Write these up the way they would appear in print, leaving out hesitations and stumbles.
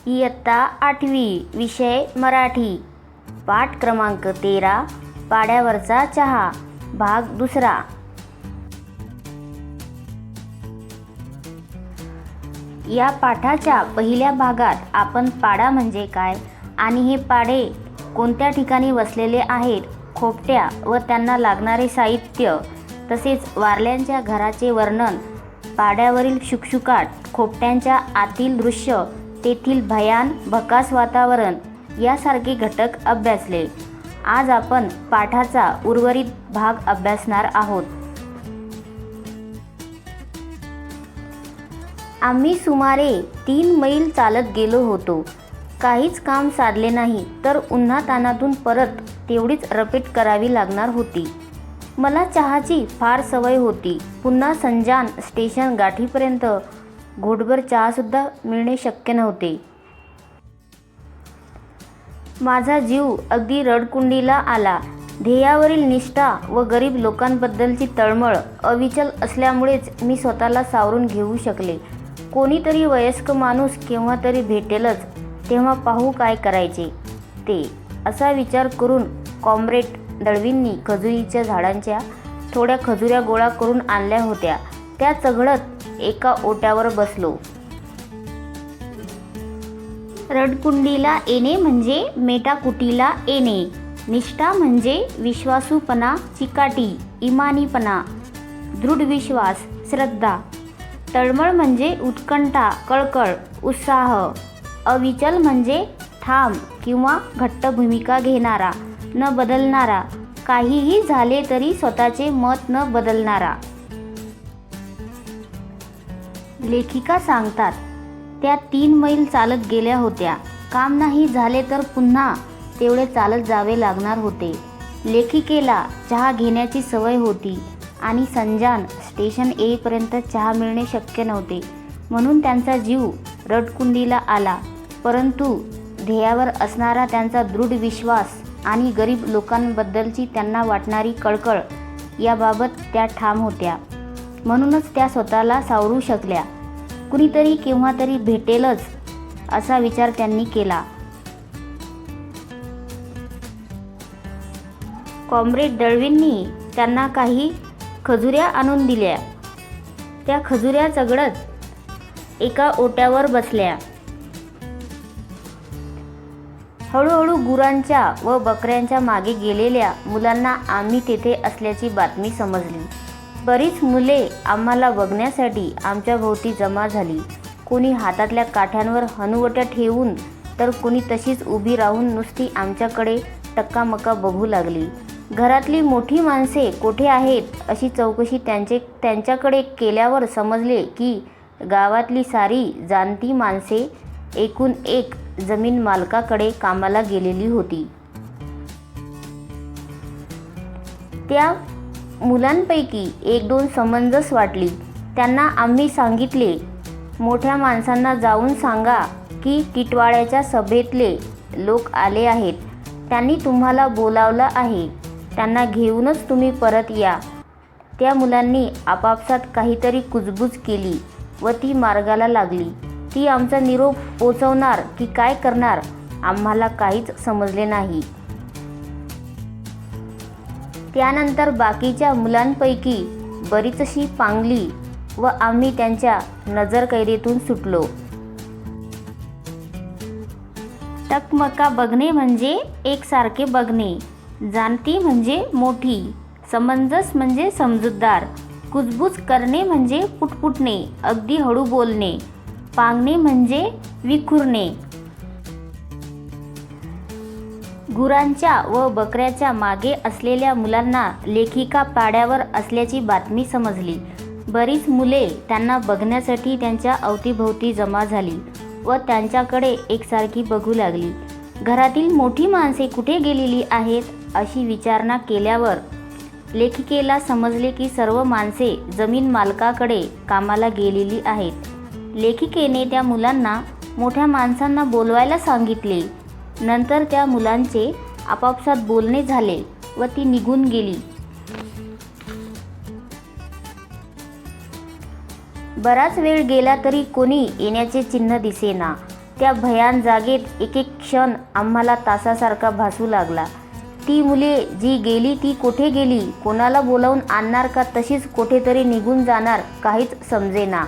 इयत्ता 8वी, विषय मराठी, पाठ क्रमांक 13, पाड्यावरचा चहा, भाग दुसरा. या पाठाच्या पहिल्या भागात आपण पाडा म्हणजे काय आणि हे पाडे कोणत्या ठिकाणी वसलेले आहेत, खोपट्या व त्यांना लागणारे साहित्य, तसेच वारल्यांच्या घराचे वर्णन, पाड्यावरील शुकशुकाट, खोपट्यांच्या आतील दृश्य, तेथील भयान भकास वातावरण यासारखे घटक अभ्यासले. आज आपण पाठाचा उर्वरित भाग अभ्यासणार आहोत. आम्ही सुमारे 3 मैल चालत गेलो होतो. काहीच काम साधले नाही तर उन्हातानातून परत तेवढीच रपेट करावी लागणार होती. मला चहाची फार सवय होती. पुन्हा संजान स्टेशन गाठीपर्यंत घोटभर चहासुद्धा मिळणे शक्य नव्हते. माझा जीव अगदी रडकुंडीला आला. ध्येयावरील निष्ठा व गरीब लोकांबद्दलची तळमळ अविचल असल्यामुळेच मी स्वतःला सावरून घेऊ शकले. कोणीतरी वयस्क माणूस केव्हा तरी भेटेलच, तेव्हा पाहू काय करायचे ते, असा विचार करून कॉम्रेड दळवींनी खजुरीच्या झाडांच्या थोड्या खजुऱ्या गोळा करून आणल्या होत्या. त्या चघळत एका ओट्यावर बसलो. रडकुंडीला येणे म्हणजे मेटाकुटीला येणे. निष्ठा म्हणजे विश्वासूपणा, चिकाटी, इमानीपणा, दृढ विश्वास, श्रद्धा. तळमळ म्हणजे उत्कंठा, कळकळ, उत्साह. अविचल म्हणजे ठाम किंवा घट्ट भूमिका घेणारा, न बदलणारा, काहीही झाले तरी स्वतःचे मत न बदलणारा. लेखिका सांगतात, त्या 3 मैल चालत गेल्या होत्या. काम नाही झाले तर पुन्हा तेवढे चालत जावे लागणार होते. लेखिकेला चहा घेण्याची सवय होती आणि संजान स्टेशन येईपर्यंत चहा मिळणे शक्य नव्हते, म्हणून त्यांचा जीव रडकुंडीला आला. परंतु ध्येयावर असणारा त्यांचा दृढ विश्वास आणि गरीब लोकांबद्दलची त्यांना वाटणारी कळकळ याबाबत त्या ठाम होत्या. म्हणूनच त्या स्वतःला सावरू शकल्या. कुणीतरी केव्हा तरी भेटेलच असा विचार त्यांनी केला. कॉम्रेड दळवींनी त्यांना काही खजुऱ्या आणून दिल्या. त्या खजुऱ्या चघळत एका ओट्यावर बसल्या. हळूहळू गुरांच्या व बकऱ्यांच्या मागे गेलेल्या मुलांना आम्ही तेथे असल्याची बातमी समजली. बरीच मुले आम्हाला बघण्यासाठी आमच्या भोवती जमा झाली. कोणी हातातल्या काठ्यांवर हनुवट्या ठेवून तर कोणी तशीच उभी राहून नुसती आमच्याकडे टक्कामक्का बघू लागली. घरातली मोठी माणसे कोठे आहेत अशी चौकशी त्यांच्याकडे केल्यावर समजले की गावातली सारी जाणती माणसे एकूण एक जमीन मालकाकडे कामाला गेलेली होती. त्या मुलांपैकी 1-2 समंजस वाटली. त्यांना आम्ही सांगितले, मोठ्या माणसांना जाऊन सांगा की टिटवाळ्याच्या सभेतले लोक आले आहेत. त्यांनी तुम्हाला बोलावलं आहे. त्यांना घेऊनच तुम्ही परत या. त्या मुलांनी आपापसात काहीतरी कुजबूज केली व ती मार्गाला लागली. ती आमचा निरोप पोचवणार की काय करणार आम्हाला काहीच समजले नाही. त्यानंतर बाकीच्या मुलांपैकी बरीचशी पांगली व आम्ही त्यांच्या नजरकैदेतून सुटलो. टकमका बघणे म्हणजे एकसारखे बघणे, जाणती म्हणजे मोठी, समंजस म्हणजे समजूतदार, कुजबूज करणे म्हणजे पुटपुटणे, अगदी हळू बोलणे, पांगणे म्हणजे विखुरणे. गुरांच्या व बकऱ्याच्या मागे असलेल्या मुलांना लेखिका पाड्यावर असल्याची बातमी समजली. बरीच मुले त्यांना बघण्यासाठी त्यांच्या अवतीभोवती जमा झाली व त्यांच्याकडे एकसारखी बघू लागली. घरातील मोठी माणसे कुठे गेलेली आहेत अशी विचारणा केल्यावर लेखिकेला समजले की सर्व माणसे जमीन मालकाकडे कामाला गेलेली आहेत. लेखिकेने त्या मुलांना मोठ्या माणसांना बोलवायला सांगितले. नंतर त्या मुलांचे आपापसात बोलणे झाले व ती निघून गेली. बराच वेळ गेला तरी कोणी येण्याचे चिन्ह दिसेना. त्या भयान जागेत एक एक क्षण आम्हाला तासासारखा भासू लागला. ती मुले जी गेली ती कोठे गेली, कोणाला बोलावून आणणार का तशीच कुठेतरी निघून जाणार, काहीच समजेना.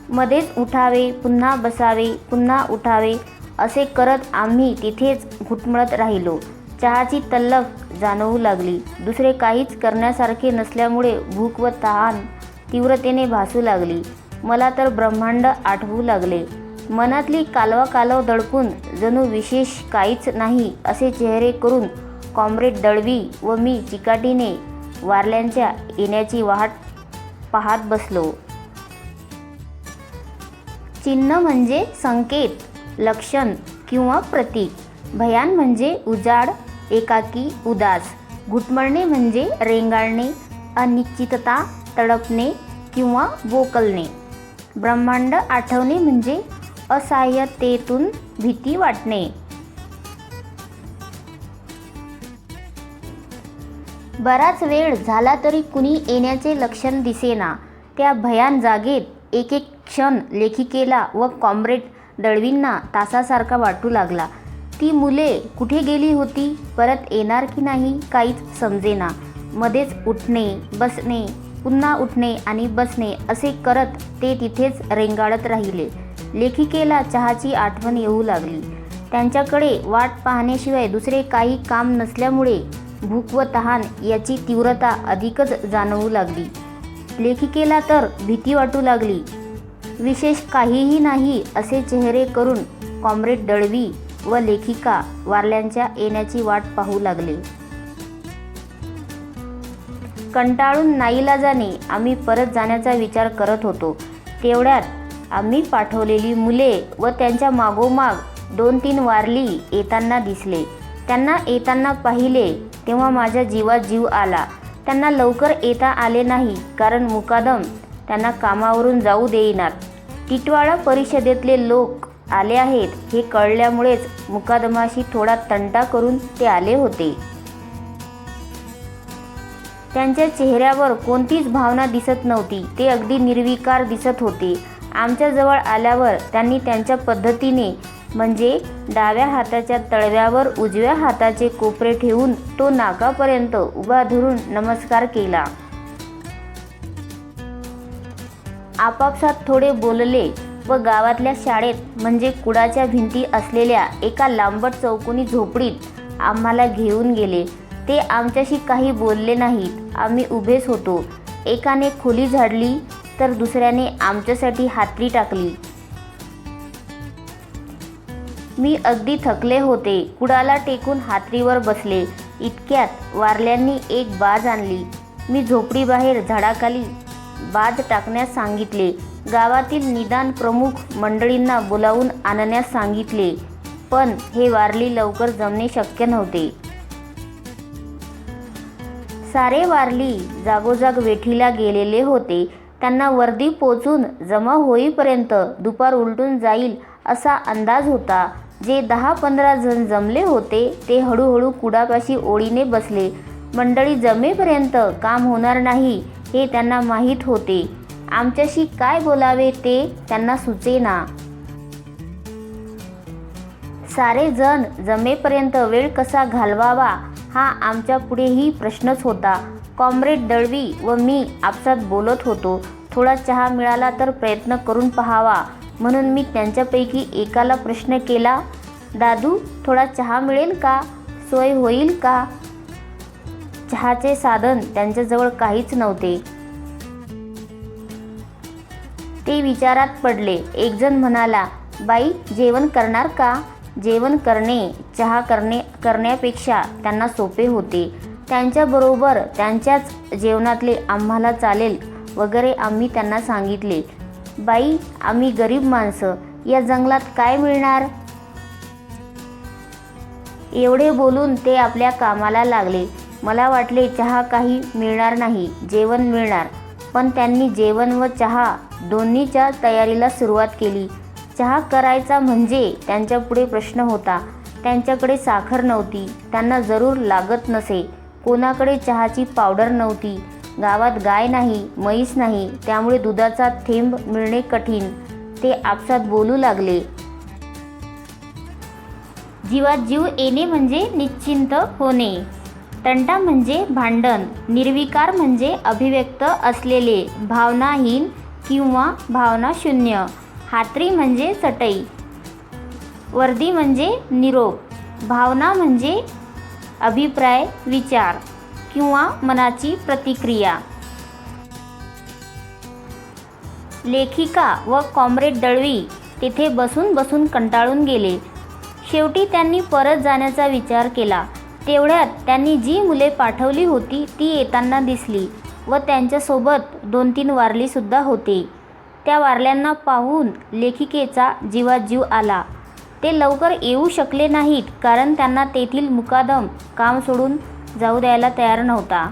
मध्येच उठावे, पुन्हा बसावे, पुन्हा उठावे असे करत आम्ही तिथेच घुटमळत राहिलो. चहाची तलफ जाणवू लागली. दुसरे काहीच करण्यासारखे नसल्यामुळे भूक व तहान तीव्रतेने भासू लागली. मला तर ब्रह्मांड आठवू लागले. मनातली कालवा दडपून जणू विशेष काहीच नाही असे चेहरे करून कॉम्रेड दळवी व मी चिकाटीने वारल्यांच्या येण्याची वाट पाहत बसलो. चिन्ह म्हणजे संकेत, लक्षण किंवा प्रतीक. भयान म्हणजे उजाड, एकाकी, उदास. घुटमळणे म्हणजे रेंगाळणे, अनिश्चितता, तडपणे किंवा बोकलणे. ब्रह्मांड आठवणे म्हणजे असहाय्यतेतून भीती वाटणे. बराच वेळ झाला तरी कुणी येण्याचे लक्षण दिसेना. त्या भयान जागेत एक एक क्षण लेखिकेला व कॉम्रेड दळवींना तासासारखा वाटू लागला. ती मुले कुठे गेली होती, परत येणार की नाही, काहीच समजेना. मध्येच उठणे, बसणे, पुन्हा उठणे आणि बसणे असे करत ते तिथेच रेंगाळत राहिले. लेखिकेला चहाची आठवण येऊ लागली. त्यांच्याकडे वाट पाहण्याशिवाय दुसरे काही काम नसल्यामुळे भूक व तहान याची तीव्रता अधिकच जाणवू लागली. लेखिकेला तर भीती वाटू लागली. विशेष काहीही नाही असे चेहरे करून कॉम्रेड दळवी व लेखिका वारल्यांच्या येण्याची वाट पाहू लागले. कंटाळून नाईलाजाने आम्ही परत जाण्याचा विचार करत होतो. तेवढ्यात आम्ही पाठवलेली मुले व त्यांच्या मागोमाग 2-3 वारली येताना दिसले. त्यांना येताना पाहिले तेव्हा माझ्या जीवात जीव आला. त्यांना लवकर येता आले नाही, कारण मुकादम त्यांना कामावरून जाऊ देईनात. टिटवाळा परिषदेतले लोक आले आहेत हे कळल्यामुळेच मुकादमाशी थोडा तंटा करून ते आले होते. त्यांच्या चेहऱ्यावर कोणतीच भावना दिसत नव्हती. ते अगदी निर्विकार दिसत होते. आमच्या जवळ आल्यावर त्यांनी त्यांच्या पद्धतीने, म्हणजे डाव्या हाताच्या तळव्यावर उजव्या हाताचे कोपरे ठेवून तो नाकापर्यंत उभा धरून नमस्कार केला. आपापसात थोडे बोलले व गावातल्या शाळेत म्हणजे कुडाच्या भिंती असलेल्या एका लांबट चौकोनी झोपडीत आम्हाला घेऊन गेले. ते आमच्याशी काही बोलले नाहीत. आम्ही उभेच होतो. एकाने खोली झाडली तर दुसऱ्याने आमच्यासाठी हातरी टाकली. मी अगदी थकले होते. कुडाला टेकून हातरीवर बसले. इतक्यात वारल्यांनी एक बाज आणली. मी झोपडीबाहेर झाडाखाली बाज टाकण्यास सांगितले. गावातील निदान प्रमुख मंडळींना बोलावून आणण्यास सांगितले, पण हे वारली लवकर जमणे शक्य नव्हते. सारे वारली जागोजाग वेठीला गेलेले होते. त्यांना वर्दी पोचून जमा होईपर्यंत दुपार उलटून जाईल असा अंदाज होता. जे 10-15 जण जमले होते ते हळूहळू कुडापाशी ओळीने बसले. मंडळी जमेपर्यंत काम होणार नाही हे त्यांना माहीत होते. आमच्याशी काय बोलावे ते त्यांना सुचेना. सारे जण जमेपर्यंत वेळ कसा घालवावा हा आमच्या पुढेही प्रश्नच होता. कॉम्रेड दळवी व मी आपसात बोलत होतो. थोडा चहा मिळाला तर प्रयत्न करून पहावा म्हणून मी त्यांच्यापैकी एकाला प्रश्न केला, दादू थोडा चहा मिळेल का, सोय होईल का? चहाचे साधन त्यांच्याजवळ काहीच नव्हते. ते विचारात पडले. एकजण म्हणाला, बाई जेवण करणार का? जेवण करणे चहा करण्यापेक्षा त्यांना सोपे होते. त्यांच्याबरोबर त्यांच्याच जेवणातले आम्हाला चालेल वगैरे आम्ही त्यांना सांगितले. बाई आम्ही गरीब माणसं, या जंगलात काय मिळणार? एवढे बोलून ते आपल्या कामाला लागले. मला वाटले चहा काही मिळणार नाही, जेवण मिळणार. पण त्यांनी जेवण व चहा दोन्हीच्या तयारीला सुरुवात केली. चहा करायचा म्हणजे त्यांच्यापुढे प्रश्न होता. त्यांच्याकडे साखर नव्हती. त्यांना जरूर लागत नसे. कोणाकडे चहाची पावडर नव्हती. गावात गाय नाही, म्हैस नाही, त्यामुळे दुधाचा थेंब मिळणे कठीण. ते आपसात बोलू लागले. जीवात जीव येणे म्हणजे निश्चिंत होणे. तंटा म्हणजे भांडण. निर्विकार म्हणजे अभिव्यक्त असलेले, भावनाहीन किंवा भावनाशून्य. हातरी म्हणजे चटई. वर्दी म्हणजे निरोप. भावना म्हणजे अभिप्राय, विचार किंवा मनाची प्रतिक्रिया. लेखिका व कॉम्रेड दळवी तेथे बसून बसून कंटाळून गेले. शेवटी त्यांनी परत जाण्याचा विचार केला. तेवढ्यात त्यांनी जी मुले पाठवली होती ती येताना दिसली व त्यांच्यासोबत 2-3 वारलीसुद्धा होते. त्या वारल्यांना पाहून लेखिकेचा जीवात जीव आला. ते लवकर येऊ शकले नाहीत कारण त्यांना तेथील मुकादम काम सोडून जाऊ द्यायला तयार नव्हता.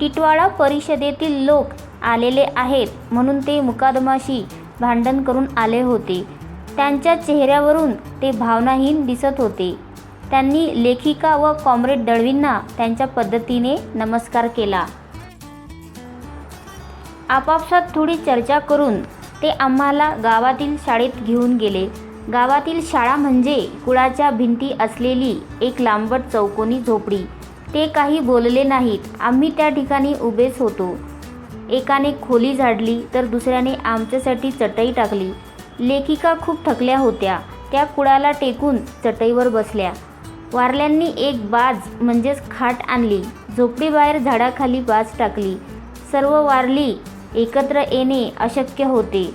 टिटवाळा परिषदेतील लोक आलेले आहेत म्हणून ते मुकादमाशी भांडण करून आले होते. त्यांच्या चेहऱ्यावरून ते भावनाहीन दिसत होते. त्यांनी लेखिका व कॉम्रेड दळवींना त्यांच्या पद्धतीने नमस्कार केला. आपापसात थोडी चर्चा करून ते आम्हाला गावातील शाळेत घेऊन गेले. गावातील शाळा म्हणजे कुळाच्या भिंती असलेली एक लांबट चौकोनी झोपडी. ते काही बोलले नाहीत. आम्ही त्या ठिकाणी उभेच होतो. एकाने खोली झाडली तर दुसऱ्याने आमच्यासाठी चटई टाकली. लेखिका खूप थकल्या होत्या. त्या कुळाला टेकून चटईवर बसल्या. वारल्यांनी एक बाज म्हणजेच खाट आणली. झोपडीबाहेर झाडाखाली बाज टाकली. सर्व वारली एकत्र येणे अशक्य होते.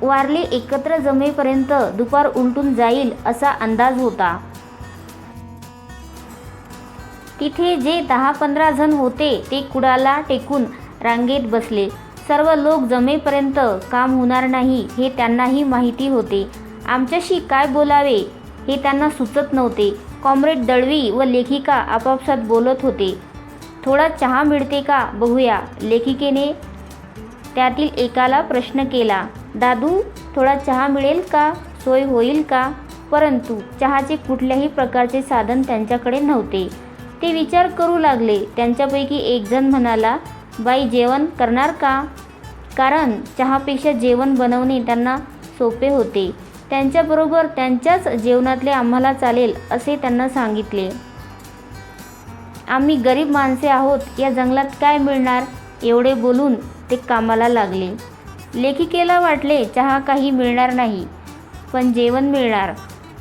वारले एकत्र जमेपर्यंत दुपार उलटून जाईल असा अंदाज होता. तिथे जे 10-15 जण होते ते कुडाला टेकून रांगेत बसले. सर्व लोक जमेपर्यंत काम होणार नाही हे त्यांनाही माहिती होते. आमच्याशी काय बोलावे हे त्यांना सुचत नव्हते. कॉम्रेड दळवी व लेखिका आपापसात बोलत होते. थोडा चहा मिळते का बघूया, लेखिकेने त्यातील एकाला प्रश्न केला. दादू, थोडा चहा मिळेल का, सोय होईल का? परंतु चहाचे कुठल्याही प्रकारचे साधन त्यांच्याकडे नव्हते. ते विचार करू लागले. त्यांच्यापैकी एक जण म्हणाला, बाई जेवण करणार का? कारण चहापेक्षा जेवण बनवणे त्यांना सोपे होते. त्यांच्याबरोबर त्यांच्याच जेवणातले आम्हाला चालेल असे त्यांना सांगितले. आम्ही गरीब माणसे आहोत, या जंगलात काय मिळणार? एवढे बोलून ते कामाला लागले. लेखिकेला वाटले चहा काही मिळणार नाही पण जेवण मिळणार.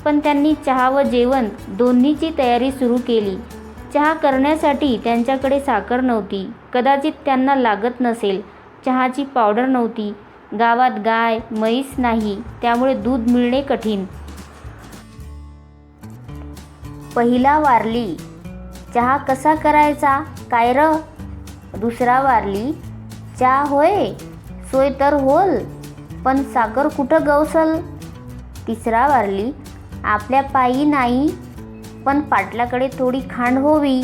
पण त्यांनी चहा व जेवण दोन्हीची तयारी सुरू केली. चहा करण्यासाठी त्यांच्याकडे साखर नव्हती. कदाचित त्यांना लागत नसेल. चहाची पावडर नव्हती. गावात गाय म्हैस नाही, त्यामुळे दूध मिळणे कठीण. पहिला वारली, चहा कसा करायचा काय र? दुसरा वारली, चहा होय, सोय तर होल, पण साखर कुठं गवसल? तिसरा वारली, आपल्या पायी नाही पण पाटलाकडे थोडी खांड होवी.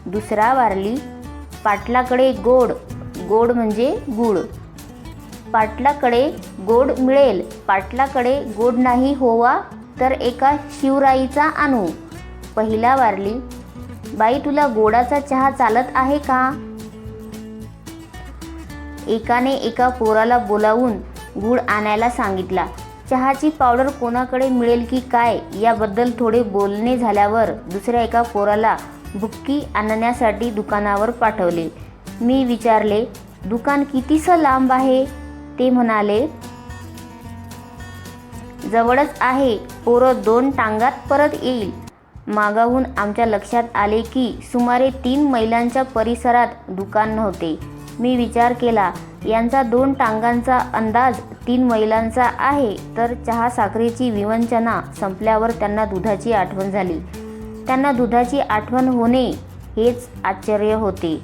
दुसरा वारली, पाटलाकडे गोड, गोड म्हणजे गुळ, पाटलाकडे गोड मिळेल. पाटलाकडे गोड नाही होवा तर एका शिवराईचा आणू. पहिला वारली, बाई तुला गोडाचा चहा चालत आहे का? एकाने एका पोराला बोलावून गुळ आणायला सांगितला. चहाची पावडर कोणाकडे मिळेल की काय याबद्दल थोडे बोलणे झाल्यावर दुसऱ्या एका पोराला बुक्की आणण्यासाठी दुकानावर पाठवले. मी विचारले, दुकान कितीसं लांब आहे? ते म्हणाले, जवळच आहे, पोरं 2 टांगात परत येईल. मागाहून आमच्या लक्षात आले की सुमारे 3 मैलांच्या परिसरात दुकान नव्हते. मी विचार केला, यांचा 2 टांगांचा अंदाज 3 मैलांचा आहे तर चहा साखरेची विवंचना संपल्यावर त्यांना दुधाची आठवण झाली. त्यांना दुधाची आठवण होणे हेच आश्चर्य होते.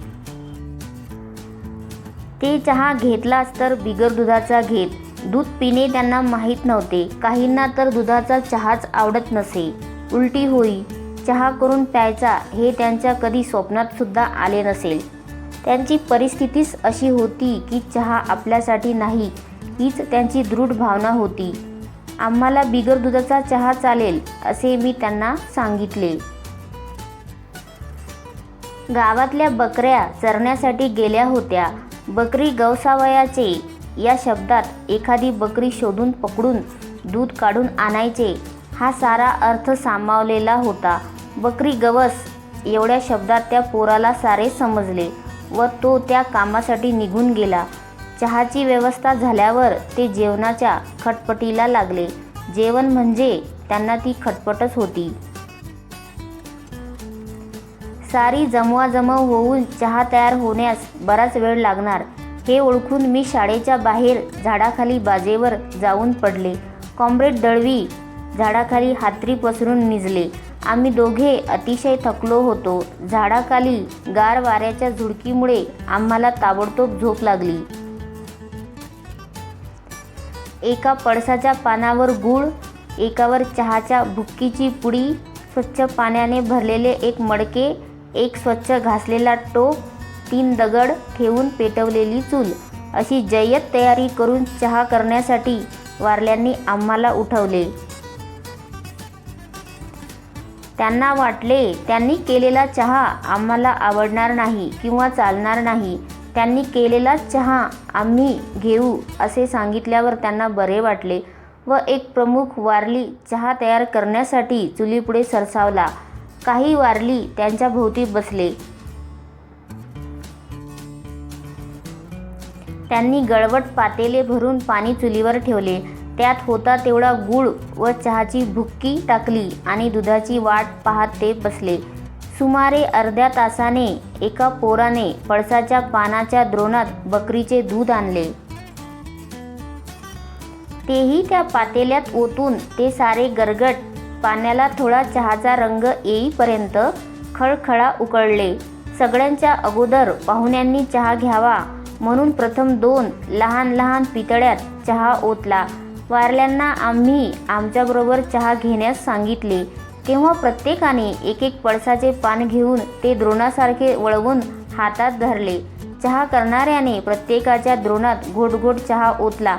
ते चहा घेतलाच तर बिगर दुधाचा घेत. दूध पिणे त्यांना माहीत नव्हते. काहींना तर दुधाचा चहाच आवडत नसे. उलटी होई, चहा करून प्यायचा हे त्यांच्या कधी स्वप्नात सुद्धा आले नसेल. त्यांची परिस्थितीच अशी होती की चहा आपल्यासाठी नाही हीच त्यांची दृढ भावना होती. आम्हाला बिगर दुधाचा चहा चालेल असे मी त्यांना सांगितले. गावातल्या बकऱ्या चरण्यासाठी गेल्या होत्या. बकरी गवसावयाचे या शब्दात एखादी बकरी शोधून पकडून दूध काढून आणायचे हा सारा अर्थ सामावलेला होता. बकरी गवस एवढ्या शब्दात त्या पोराला सारे समजले व तो त्या कामासाठी निघून गेला. चहाची व्यवस्था झाल्यावर ते जेवणाच्या खटपटीला लागले. जेवण म्हणजे त्यांना ती खटपटच होती. सारी जमवाजमव होऊन चहा तयार होण्यास बराच वेळ लागणार हे ओळखून मी शाळेच्या बाहेर झाडाखाली बाजेवर जाऊन पडले. कॉम्रेड दळवी झाडाखाली हातरी पसरून निजले. आम्ही दोघे अतिशय थकलो होतो. झाडाखाली गार वाऱ्याच्या झुळकीमुळे आम्हाला ताबडतोब झोप लागली. एका पळसाच्या पानावर गूळ, एकावर चहाच्या भुक्कीची पुडी, स्वच्छ पाण्याने भरलेले एक मडके, एक स्वच्छ घासलेला टोप, 3 दगड ठेवून पेटवलेली चूल अशी जय्यत तयारी करून चहा करण्यासाठी वारल्यांनी आम्हाला उठवले. त्यांना वाटले त्यांनी केलेला चहा आम्हाला आवडणार नाही किंवा चालणार नाही. त्यांनी केलेला चहा आम्ही घेऊ असे सांगितल्यावर त्यांना बरे वाटले व एक प्रमुख वारली चहा तयार करण्यासाठी चुलीपुढे सरसावला. काही वारली त्यांच्या भोवती बसले. त्यांनी गळवट पातेले भरून पाणी चुलीवर ठेवले. त्यात होता तेवढा गूळ व चहाची भुक्की टाकली आणि दुधाची वाट पाहत ते बसले. सुमारे अर्ध्या तासाने एका पोराने पळसाच्या पानाच्या द्रोणात बकरीचे दूध आणले. तेही त्या पातेल्यात ओतून ते सारे गरगट पाण्याला थोडा चहाचा रंग येईपर्यंत खळखळा उकळले. सगळ्यांच्या अगोदर पाहुण्यांनी चहा घ्यावा म्हणून प्रथम 2 लहान लहान पितळ्यात चहा ओतला. वारल्यांना आम्ही आमच्याबरोबर चहा घेण्यास सांगितले तेव्हा प्रत्येकाने एक एक पळसाचे पान घेऊन ते द्रोणासारखे वळवून हातात धरले. चहा करणाऱ्याने प्रत्येकाच्या द्रोणात घोटघोट चहा ओतला.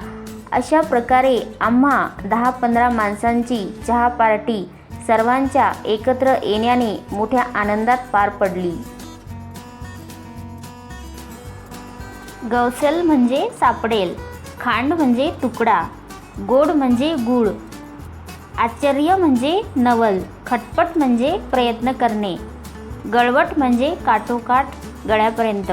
अशा प्रकारे आम्हा 10-15 माणसांची चहा पार्टी सर्वांच्या एकत्र येण्याने मोठ्या आनंदात पार पडली. गवसल म्हणजे सापडेल, खांड म्हणजे तुकडा, गोड म्हणजे गूळ, आश्चर्य म्हणजे नवल, खटपट म्हणजे प्रयत्न करणे, गळवट म्हणजे काठोकाठ गळ्यापर्यंत.